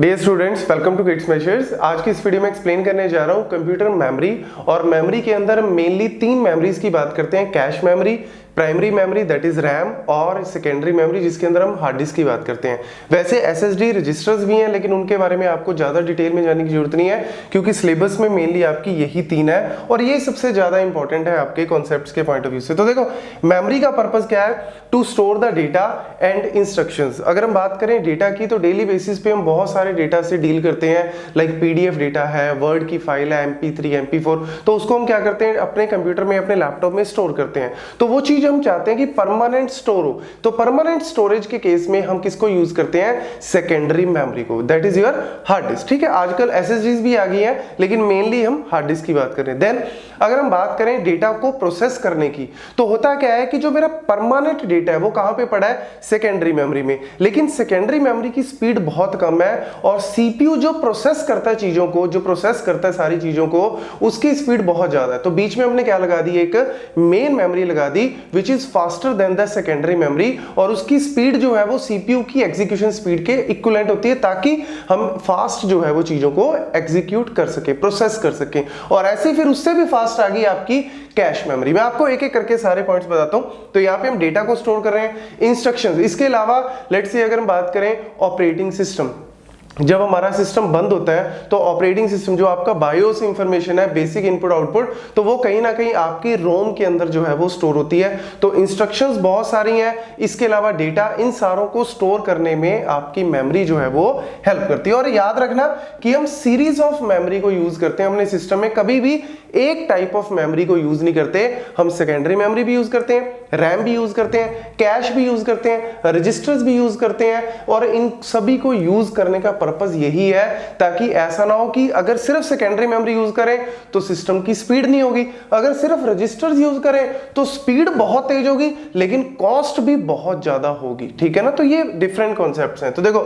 Dear students, welcome to Kids Measures. आज की इस वीडियो में एक्सप्लेन करने जा रहा हूँ कंप्यूटर मेमोरी। और मेमोरी के अंदर हम मेनली तीन मेमोरीज की बात करते हैं, cache memory, primary memory that is RAM और सेकेंडरी मेमोरी जिसके अंदर हम हार्ड डिस्क की बात करते हैं। वैसे एसएसडी रजिस्टर्स भी हैं, लेकिन उनके बारे में आपको ज्यादा डिटेल में जानने की जरूरत नहीं है क्योंकि सिलेबस में मेनली आपकी यही तीन है और ये सबसे ज्यादा इंपॉर्टेंट है आपके कॉन्सेप्ट्स के पॉइंट ऑफ व्यू से। तो देखो, मेमोरी का पर्पस क्या है? To store the data and instructions. अगर हम बात करें डेटा की तो डेली बेसिस पे हम बहुत सारे डेटा से डील करते हैं, लाइक पीडीएफ डेटा है, वर्ड की फाइल है, MP3 MP4, तो उसको हम क्या करते हैं अपने कंप्यूटर में, अपने लैपटॉप में स्टोर करते हैं। तो वो चीज हम चाहते हैं कि परमानेंट स्टोर हो, तो परमानेंट स्टोरेज के केस में हम किसको यूज करते हैं? सेकेंडरी मेमोरी को, that is your hard disk. ठीक है, आजकल एसएसडीज भी आ गई हैं, लेकिन मेनली हम हार्ड डिस्क की बात कर रहे हैं। देन अगर हम बात करें डेटा को प्रोसेस करने की, तो होता क्या है कि जो मेरा परमानेंट डेटा है वो कहां पे पड़ा है? सेकेंडरी मेमोरी में। लेकिन सेकेंडरी मेमोरी की स्पीड बहुत कम है और सीपीयू जो प्रोसेस करता है चीजों को, जो प्रोसेस करता है सारी चीजों को, उसकी स्पीड बहुत ज्यादा है। तो बीच में हमने क्या लगा दी? एक मेन मेमोरी लगा दी which is faster than the secondary memory, और उसकी स्पीड जो है वो सीपीयू की एग्जीक्यूशन स्पीड के इक्विवेलेंट होती है, ताकि हम फास्ट जो है वो चीजों को एग्जीक्यूट कर सके, प्रोसेस कर सके। और ऐसे फिर उससे भी फास्ट आ गई आपकी कैश मेमोरी। मैं आपको एक एक करके सारे पॉइंट्स बताता हूं। तो यहाँ पे हम डेटा को स्टोर कर रहे हैं, इंस्ट्रक्शंस। इसके अलावा लेट्स से अगर हम बात करें ऑपरेटिंग सिस्टम, जब हमारा सिस्टम बंद होता है तो ऑपरेटिंग सिस्टम जो आपका बायोस इंफॉर्मेशन है, बेसिक इनपुट आउटपुट, तो वो कहीं ना कहीं आपकी रोम के अंदर जो है वो स्टोर होती है। तो इंस्ट्रक्शंस बहुत सारी हैं, इसके अलावा डेटा, इन सारों को स्टोर करने में आपकी मेमोरी जो है वो हेल्प करती है। और याद रखना कि हम सीरीज ऑफ मेमोरी को यूज करते हैं अपने सिस्टम में, कभी भी एक टाइप ऑफ मेमोरी को यूज नहीं करते। हम सेकेंडरी मेमोरी भी यूज करते हैं, रैम भी यूज करते हैं, कैश भी यूज करते हैं, रजिस्टर्स भी यूज करते हैं, और इन सभी को यूज करने का पर्पस यही है ताकि ऐसा ना हो कि अगर सिर्फ सेकेंडरी मेमोरी यूज करें तो सिस्टम की स्पीड नहीं होगी, अगर सिर्फ रजिस्टर्स यूज करें तो स्पीड बहुत तेज होगी लेकिन कॉस्ट भी बहुत ज्यादा होगी। ठीक है ना, तो ये डिफरेंट कॉन्सेप्ट्स हैं। तो देखो,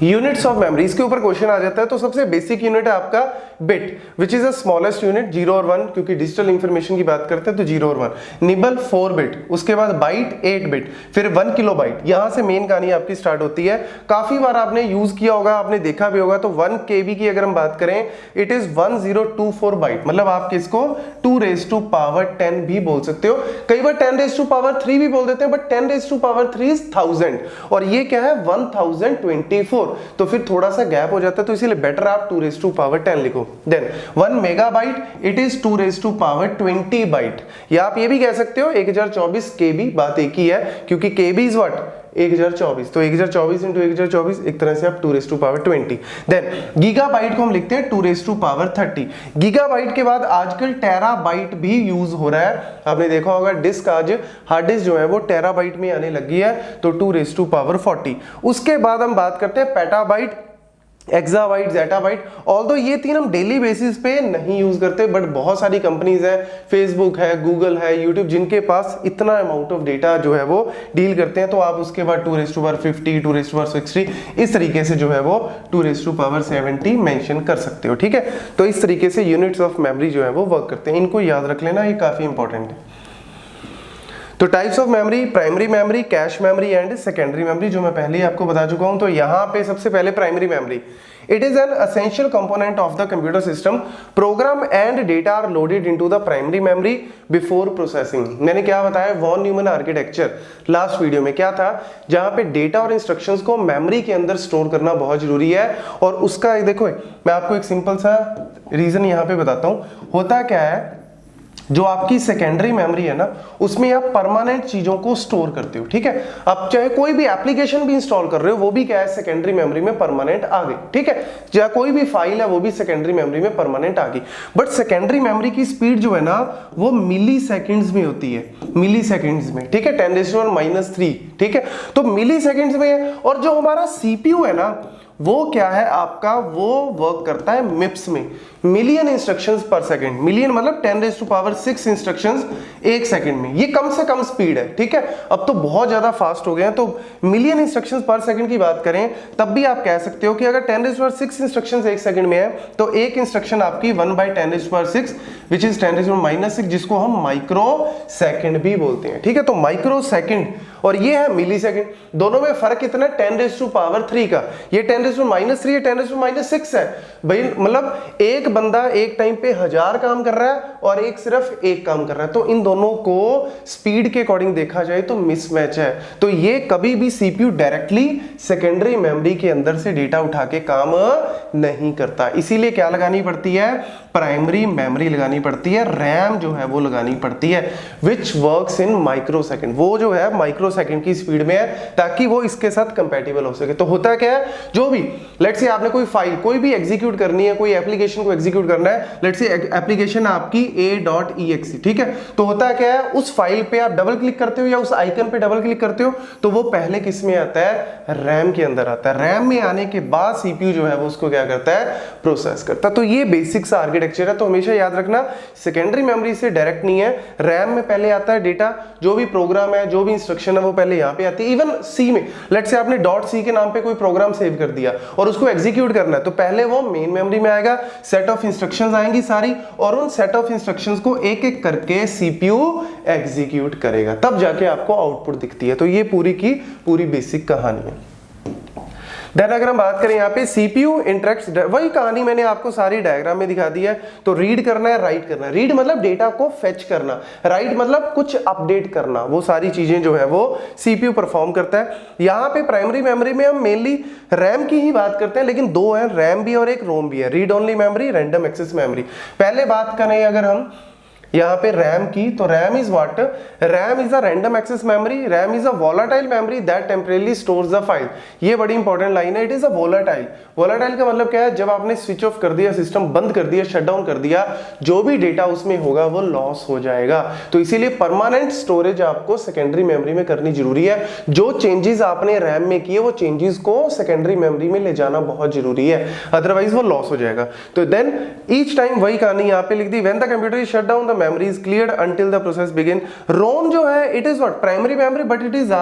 यूनिट्स ऑफ मेमोरी, इसके ऊपर क्वेश्चन आ जाता है। तो सबसे बेसिक यूनिट है आपका bit, which is the smallest unit, 0 और 1, क्योंकि डिजिटल इंफॉर्मेशन की बात करते हैं तो 0 और 1। निबल 4 बिट, उसके बाद बाइट 8 बिट, फिर 1 किलो बाइट। यहां से मेन कहानी आपकी स्टार्ट होती है। काफी बार आपने यूज किया होगा, आपने देखा भी होगा। तो 1 KB की अगर हम बात करें, इट इज 1024 बाइट, मतलब आप किसको 2⁻10 भी बोल सकते हो। कई बार 10⁻3 भी बोल देते हैं, बट 10⁻3 इज 1000 और ये क्या है 1024। तो फिर थोड़ा सा गैप हो जाता है, तो इसीलिए बेटर आप 2⁻10 लिखो। Then 1 megabyte, it is 2⁻20 byte, या आप ये भी कह सकते हो 1024 KB। बात एक ही है क्योंकि KB इज व्हाट 1024, तो 1024 इंटू 1024 एक तरह से आप 2⁻20। देन गीगाबाइट को हम लिखते हैं 2⁻30। गीगाबाइट के बाद आजकल टेराबाइट भी यूज हो रहा है। आपने देखा होगा डिस्क, आज हार्ड डिस्क जो है वो टेराबाइट में आने लगी है, तो 2⁻40। उसके बाद हम बात करते हैं पेटाबाइट, एक्साबाइट, जेटाबाइट। ऑल्दो ये तीन हम डेली बेसिस पे नहीं यूज करते, बट बहुत सारी कंपनीज है, फेसबुक है, गूगल है, यूट्यूब, जिनके पास इतना अमाउंट ऑफ डेटा जो है वो डील करते हैं। तो आप उसके बाद 2⁻50, 2⁻60 इस तरीके से जो है वो 2⁻70 मेंशन कर सकते हो। ठीक है, तो इस तरीके से यूनिट्स ऑफ मेमोरी जो है वो वर्क करते हैं। इनको याद रख लेना, ये काफी इंपॉर्टेंट है। तो types of memory, primary memory, cache memory and secondary memory, जो मैं पहले ही आपको बता चुका हूं। तो यहाँ पे सबसे पहले primary memory, it is an essential component of the computer system. Program and data are loaded into the primary memory before processing. मैंने क्या बताया, Von Neumann architecture last video में क्या था, जहां पे डेटा और इंस्ट्रक्शंस को मेमोरी के अंदर स्टोर करना बहुत जरूरी है। और उसका देखो, मैं आपको एक सिंपल सा रीजन यहाँ पे बताता हूँ। होता क्या है, जो आपकी सेकेंडरी मेमोरी है ना, उसमें आप परमानेंट चीजों को स्टोर करते हो। ठीक है, आप चाहे कोई भी एप्लीकेशन भी इंस्टॉल कर रहे हो, वो भी क्या है सेकेंडरी मेमोरी में परमानेंट आ गई। ठीक है, चाहे कोई भी फाइल है वो भी सेकेंडरी मेमोरी में परमानेंट आ गई। बट सेकेंडरी मेमोरी की स्पीड जो है ना वो मिली सेकेंड्स में होती है, मिली सेकेंड्स में। ठीक है, 10⁻³ ठीक है, तो मिली सेकेंड्स में है। और जो हमारा सीपीयू है ना, वो क्या है आपका, वो वर्क करता है मिप्स में, मिलियन इंस्ट्रक्शंस पर सेकंड। मिलियन मतलब 10⁻⁶ 6 इंस्ट्रक्शंस एक सेकंड में। ये कम से कम स्पीड है, ठीक है। अब तो बहुत ज्यादा फास्ट हो गए हैं, तो मिलियन इंस्ट्रक्शंस पर सेकंड की बात करें तब भी आप कह सकते हो कि अगर 10⁻6 इंस्ट्रक्शंस एक सेकंड में है तो एक इंस्ट्रक्शन आपकी 1/10⁻6 विच इज 10⁻⁻6, जिसको हम माइक्रो सेकंड भी बोलते हैं, ठीक है। तो माइक्रो सेकंड और ये है मिली सेकंड, दोनों में फर्क कितना है 10⁻³ का। ये 10⁻³ है, 10⁻6 है भाई। मतलब एक बंदा एक टाइम पे 1000 काम कर रहा है और एक सिर्फ एक काम कर रहा है, तो इन दोनों को स्पीड के अकॉर्डिंग देखा जाए तो मिसमैच है। तो ये कभी भी सीपीयू डायरेक्टली सेकेंडरी मेमोरी के अंदर से डेटा उठा के काम नहीं करता। इसीलिए क्या लगानी पड़ती है, प्राइमरी मेमोरी लगानी पड़ती है, रैम जो है वो लगानी पड़ती है, which works in micro second. वो जो है माइक्रो सेकंड की स्पीड में है ताकि वो इसके साथ कंपैटिबल हो सके। तो होता क्या है, जो भी लेट्स से आपने कोई फाइल कोई भी एग्जीक्यूट करनी है, कोई एप्लीकेशन को एग्जीक्यूट करना है, लेट्स से एप्लीकेशन आपकी a.exe, ठीक है। तो होता क्या है, उस फाइल पे आप डबल क्लिक करते हो या उस आइकन पे डबल क्लिक करते हो तो वो पहले किस में आता है, रैम के अंदर आता है। रैम में आने के बाद सीपीयू जो है वो उसको क्या करता है, प्रोसेस करता है। तो ये बेसिक सा आर्किटेक्चर है। तो हमेशा याद रखना सेकेंडरी मेमोरी से डायरेक्ट नहीं है, रैम में पहले आता है डेटा, जो भी प्रोग्राम है जो भी इंस्ट्रक्शन है वो पहले यहाँ पे आती है। इवन सी में लेट्स से आपने .c के नाम पे कोई प्रोग्राम सेव कर दिया और उसको एग्जीक्यूट करना है, तो पहले वो मेन मेमोरी में आएगा, सेट ऑफ इंस्ट्रक्शंस आएंगी सारी, और उन सेट ऑफ इंस्ट्रक्शंस को एक एक करके सीपीयू एग्जीक्यूट करेगा, तब जाके आपको आउटपुट दिखती है। तो ये पूरी की पूरी बेसिक कहानी है। देन अगर हम बात करें यहाँ पे सीपीयू इंटरेक्ट्स, वही कहानी मैंने आपको सारी डायग्राम में दिखा दी है। तो रीड करना है, राइट करना है। रीड मतलब डेटा को फेच करना, राइट मतलब कुछ अपडेट करना, वो सारी चीजें जो है वो सीपीयू परफॉर्म करता है। यहाँ पे प्राइमरी मेमोरी में हम मेनली रैम की ही बात करते हैं, लेकिन दो है, रैम भी और एक रोम भी है, read only memory, random access memory. पहले बात करें अगर हम यहाँ पे रैम की, तो RAM is what, RAM is a random access memory, RAM is a volatile memory that temporarily stores the file. ये बड़ी इंपॉर्टेंट लाइन है, it is a volatile. Volatile का मतलब क्या है, जब आपने स्विच ऑफ कर दिया, सिस्टम बंद कर दिया, शट डाउन कर दिया, जो भी डेटा उसमें होगा वो लॉस हो जाएगा। तो इसीलिए परमानेंट स्टोरेज आपको सेकेंडरी मेमोरी में करनी जरूरी है। जो चेंजेस आपने रैम में किए वो चेंजेस को सेकेंडरी मेमोरी में ले जाना बहुत जरूरी है, अदरवाइज वो लॉस हो जाएगा। तो देन ईच टाइम वही कहानी यहाँ पे लिख दी, when the computer is shut down the memory is cleared until the process begin। ROM जो है it is what, primary memory, but it is a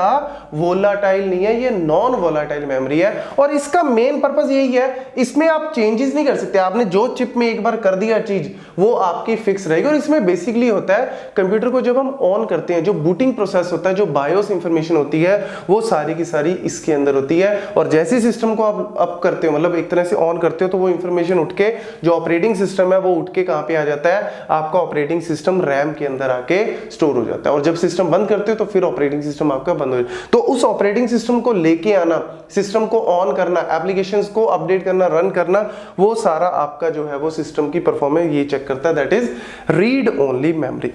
volatile नहीं है, ये non volatile memory है। और इसका मेन पर्पस यही है, इसमें आप चेंजेस नहीं कर सकते। आपने जो चिप में एक बार कर दिया चीज वो आपकी फिक्स रहेगी। और इसमें बेसिकली होता है, कंप्यूटर को जब हम ऑन करते हैं, जो बूटिंग प्रोसेस होता है, जो बायोस इंफॉर्मेशन होती है, वो सारी की सारी इसके अंदर होती है। और जैसे सिस्टम को आप अप करते हो, मतलब एक तरह से ऑन करते हो, तो वो इंफॉर्मेशन उठ के जो ऑपरेटिंग सिस्टम है वो उठ के कहाँ पे आ जाता है, आपका ऑपरेटिंग सिस्टम रैम के अंदर आके स्टोर हो जाता है। और जब सिस्टम बंद करते हो तो फिर ऑपरेटिंग सिस्टम आपका बंद हो जाता है। तो उस ऑपरेटिंग सिस्टम को लेके आना, सिस्टम को ऑन करना, एप्लीकेशंस को अपडेट करना, रन करना, वो सारा आपका जो है वो सिस्टम की परफॉर्मेंस ये चेक करता है, that is read only memory.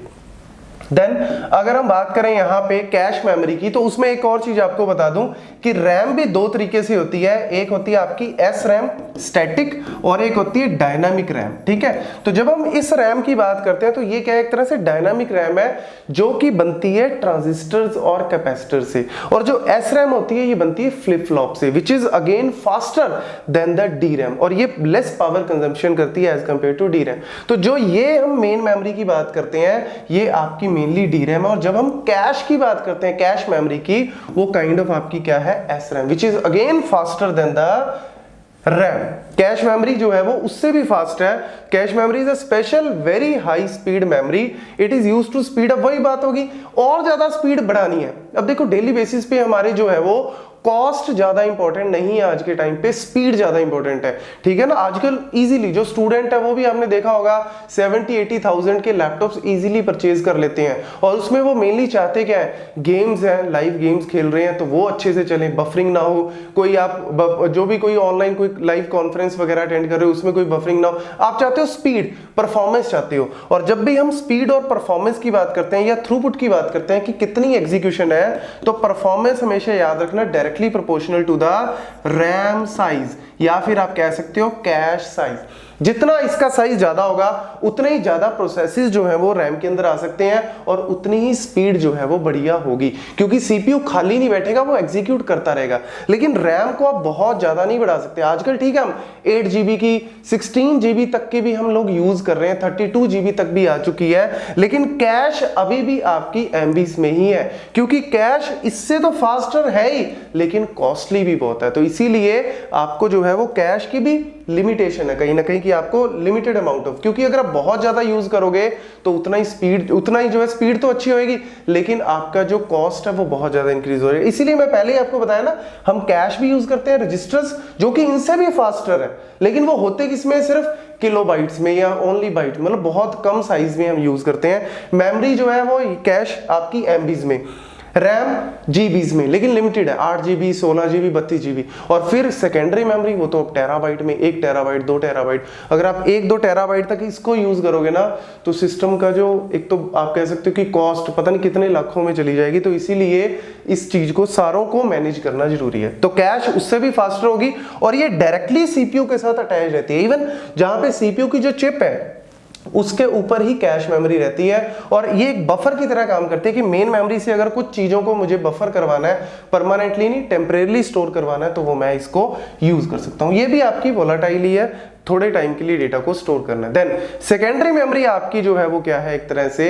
Then अगर हम बात करें यहाँ पे कैश मेमोरी की, तो उसमें एक और चीज आपको बता दूं कि रैम भी दो तरीके से होती है। एक होती है आपकी एस रैम स्टैटिक, और एक होती है डायनामिक रैम, ठीक है। तो जब हम इस रैम की बात करते हैं तो ये क्या है, एक तरह से डायनामिक रैम है जो कि बनती है ट्रांजिस्टर्स और कैपेसिटर से। और जो एस रैम होती है ये बनती है फ्लिप फ्लॉप से, which is again faster than the D RAM, और ये लेस पावर कंजम्पशन करती है as compare to D RAM. तो जो ये हम मेन मेमोरी की बात करते हैं ये आपकी मेनली डी रैम है। और जब हम कैश की बात करते हैं, कैश मेमोरी की, वो काइंड ऑफ आपकी क्या है, S RAM, which is again faster than the RAM. Cache memory जो है वो उससे भी फास्ट है। Cache memory is a special very high speed memory, it is used to speed up. वही बात होगी, और ज्यादा स्पीड बढ़ानी है। अब देखो डेली बेसिस पे हमारे जो है वो कॉस्ट ज्यादा इंपॉर्टेंट नहीं है आज के टाइम पे, स्पीड ज्यादा इंपॉर्टेंट है, ठीक है ना। आजकल इजीली जो स्टूडेंट है वो भी आपने देखा होगा 70-80,000 के लैपटॉप्स इजीली परचेज कर लेते हैं। और उसमें वो मेनली चाहते क्या है, गेम्स हैं, लाइव गेम्स खेल रहे हैं तो वो अच्छे से चले, बफरिंग ना हो। कोई आप जो भी कोई ऑनलाइन कोई लाइव कॉन्फ्रेंस वगैरह अटेंड कर रहे हो उसमें कोई बफरिंग ना हो। आप चाहते हो स्पीड, परफॉर्मेंस चाहते हो। और जब भी हम स्पीड और परफॉर्मेंस की बात करते हैं या थ्रूपुट की बात करते हैं कि कितनी एग्जीक्यूशन है, तो परफॉर्मेंस हमेशा याद रखना directly proportional to the RAM size. या फिर आप कह सकते हो कैश साइज। जितना इसका साइज ज्यादा होगा उतने ही ज्यादा प्रोसेसेस जो है वो रैम के अंदर आ सकते हैं और उतनी ही स्पीड जो है वो बढ़िया होगी, क्योंकि सीपीयू खाली नहीं बैठेगा, वो एग्जीक्यूट करता रहेगा। लेकिन रैम को आप बहुत ज्यादा नहीं बढ़ा सकते। आजकल ठीक है हम 8 GB की 16 GB तक की भी हम लोग यूज कर रहे हैं, 32 GB तक भी आ चुकी है, लेकिन कैश अभी भी आपकी MBs में ही है, क्योंकि कैश इससे तो फास्टर है ही लेकिन कॉस्टली भी बहुत है। तो इसीलिए आपको जो है वो कैश की भी लिमिटेशन है कहीं ना कहीं कि आपको लिमिटेड अमाउंट ऑफ, क्योंकि अगर आप बहुत ज्यादा यूज करोगे तो उतना ही जो है स्पीड तो अच्छी होगी, लेकिन आपका जो कॉस्ट है वो बहुत ज्यादा इंक्रीज हो रहा है। इसीलिए मैं पहले ही आपको बताया ना, हम कैश भी यूज करते हैं, रजिस्टर्स जो कि इनसे भी फास्टर है, लेकिन वो होते किसमें, सिर्फ किलोबाइट्स में या ओनली बाइट, मतलब बहुत कम साइज में हम यूज करते हैं। मेमोरी जो है वो कैश आपकी MBs में, रैम GBs में, लेकिन लिमिटेड है, 8 GB 16 GB 32 GB। और फिर सेकेंडरी मेमोरी वो तो टेराबाइट में, 1 टेराबाइट 2 टेराबाइट। अगर आप 1-2 टेराबाइट तक इसको यूज करोगे ना तो सिस्टम का जो एक तो आप कह सकते हो कि कॉस्ट पता नहीं कितने लाखों में चली जाएगी। तो इसीलिए इस चीज को सारों को मैनेज करना जरूरी है। तो कैश उससे भी फास्टर होगी और ये डायरेक्टली CPU के साथ अटैच रहती है। इवन जहां पे CPU की जो चिप है उसके ऊपर ही कैश मेमोरी रहती है और ये एक बफर की तरह काम करती है कि मेन मेमोरी से अगर कुछ चीजों को मुझे बफर करवाना है, परमानेंटली नहीं टेम्परेरी स्टोर करवाना है, तो वो मैं इसको यूज कर सकता हूं। ये भी आपकी वोलेटाइल ही है, थोड़े टाइम के लिए डेटा को स्टोर करना है। देन सेकेंडरी मेमोरी आपकी जो है वो क्या है, एक तरह से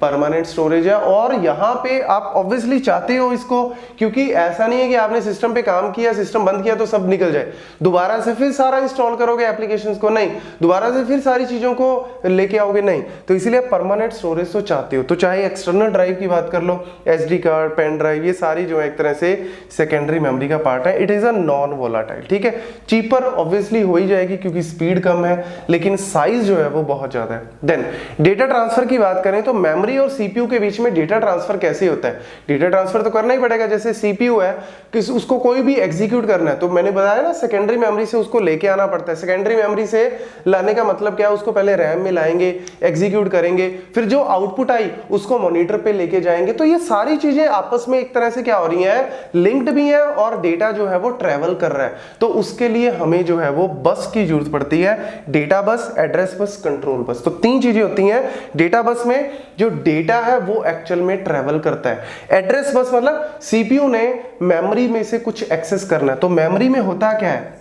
परमानेंट स्टोरेज है। और यहाँ पे आप ऑब्वियसली चाहते हो इसको, क्योंकि ऐसा नहीं है कि आपने सिस्टम पे काम किया, सिस्टम बंद किया तो सब निकल जाए, दोबारा से फिर सारा इंस्टॉल करोगे एप्लीकेशंस को, नहीं, दोबारा से फिर सारी चीजों को लेके आओगे, नहीं। तो इसीलिए परमानेंट स्टोरेज तो चाहते हो। तो चाहे एक्सटर्नल ड्राइव की बात कर लो, SD कार्ड, पेन ड्राइव, ये सारी जो है एक तरह से सेकेंडरी मेमोरी का पार्ट है। It is a non volatile, ठीक है। चीपर ऑब्वियसली हो ही जाएगी क्योंकि स्पीड कम है, लेकिन साइज जो है वो बहुत ज्यादा है। देन डेटा ट्रांसफर की बात करें तो मेमोरी और सीपीयू के बीच में डेटा ट्रांसफर कैसे होता है, डेटा ट्रांसफर तो करना ही पड़ेगा। जैसे सीपीयू है कि उसको कोई भी एग्जीक्यूट करना है, तो मैंने बताया ना सेकेंडरी मेमोरी से उसको लेके आना पड़ता है। सेकेंडरी मेमोरी से लाने का मतलब क्या है, उसको पहले रैम में लाएंगे, एग्जीक्यूट करेंगे, फिर जो आउटपुट आई उसको मॉनिटर पे लेके जाएंगे। तो ये सारी चीजें आपस में एक तरह से क्या हो रही है, लिंक्ड भी है और डेटा जो है वो ट्रेवल कर रहा है। तो उसके लिए हमें जो है वो बस की जरूरत पड़ती है, data bus, address bus, control bus. तो 3 चीजें होती हैं। डेटा बस में जो डेटा है वो एक्चुअल में ट्रेवल करता है। एड्रेस बस मतलब सीपीयू ने मेमोरी में से कुछ एक्सेस करना है। तो मेमोरी में होता क्या है,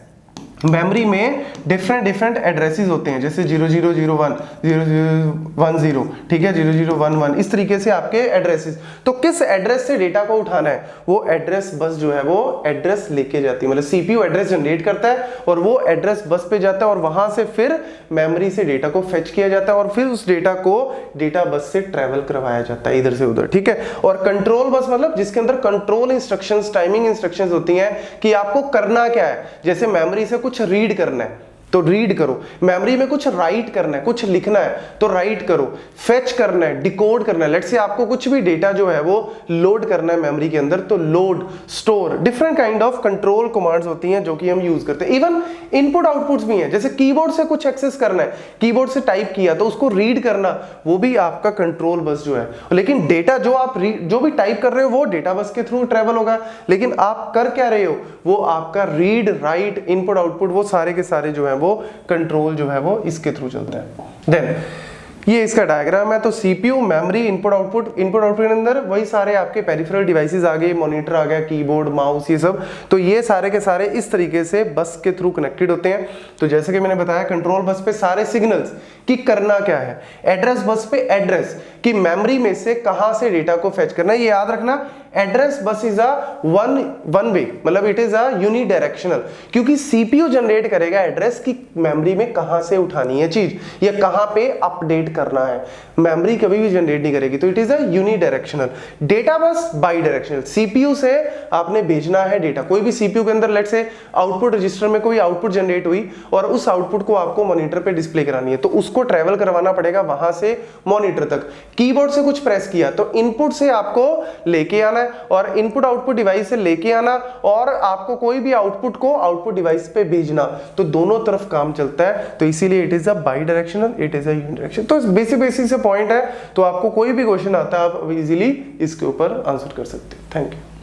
मेमोरी में डिफरेंट एड्रेसेस होते हैं, जैसे 0001 0010, ठीक है, 0011, इस तरीके से आपके एड्रेसेस। तो किस एड्रेस से डेटा को उठाना है, वो एड्रेस बस जो है वो एड्रेस लेके जाती है, मतलब सीपीयू एड्रेस जनरेट करता है और वो एड्रेस बस पे जाता है और वहां से फिर मेमोरी से डेटा को फेच किया जाता है और फिर उस डेटा को डेटा बस से ट्रेवल करवाया जाता है इधर से उधर, ठीक है। और कंट्रोल बस मतलब जिसके अंदर कंट्रोल इंस्ट्रक्शंस, टाइमिंग इंस्ट्रक्शंस होती हैं कि आपको करना क्या है। जैसे मेमोरी से कुछ रीड करना है तो रीड करो, मेमोरी में कुछ राइट करना है, कुछ लिखना है तो राइट करो, फेच करना है, डिकोड करना है। लेट्स से आपको कुछ भी डेटा जो है वो लोड करना है मेमोरी के अंदर, तो load, store, different kind of control commands होती हैं जो कि हम यूज करते हैं। इवन इनपुट आउटपुट्स भी हैं, जैसे कीबोर्ड से कुछ एक्सेस करना है, कीबोर्ड से टाइप किया तो उसको रीड करना, वो भी आपका कंट्रोल बस जो है। लेकिन डेटा जो आप जो भी टाइप कर रहे हो वो डेटा बस के थ्रू ट्रेवल होगा, लेकिन आप कर क्या रहे हो, वो आपका रीड, राइट, इनपुट आउटपुट, वो सारे के सारे जो है वो कंट्रोल जो है वो इसके थ्रू चलता है। देन ये इसका डायग्राम है। तो सीपीयू, मेमोरी, इनपुट आउटपुट के अंदर वही सारे आपके पेरिफेरल डिवाइसेस आ गए, मॉनिटर आ गया, कीबोर्ड, माउस, ये सब। तो ये सारे के सारे इस तरीके से बस के थ्रू कनेक्टेड होते हैं। तो जैसे कि मैंने बताया कंट्रोल बस पे सारे सिग्नल्स कि करना क्या है, एड्रेस बस पे एड्रेस कि मेमोरी में से कहां से डेटा को फेच करना है। ये याद रखना, address bus is a one way, मतलब इट इज अ यूनिडायरेक्शनल, क्योंकि सीपीयू जनरेट करेगा एड्रेस की मेमोरी में कहां से उठानी है चीज या कहां पे अपडेट करना है, मेमोरी कभी भी जनरेट नहीं करेगी। तो it is a unidirectional. Data bus by directional, CPU से आपने भेजना है डेटा, कोई भी सीपीयू के अंदर लेट्स से आउटपुट रजिस्टर में कोई आउटपुट जनरेट हुई और उस आउटपुट को आपको मॉनिटर पे डिस्प्ले करानी है, तो उसको ट्रेवल करवाना पड़ेगा वहां से मॉनिटर तक। कीबोर्ड से कुछ प्रेस किया तो इनपुट से आपको लेके आना और इनपुट आउटपुट डिवाइस से लेके आना और आपको कोई भी आउटपुट को आउटपुट डिवाइस पे भेजना, तो दोनों तरफ काम चलता है। तो इसीलिए it is a by directional, it is a unidirectional. तो बेसिक से पॉइंट है, तो आपको कोई भी क्वेश्चन आता है आप इजीली इसके ऊपर आंसर कर सकते हैं। Thank you.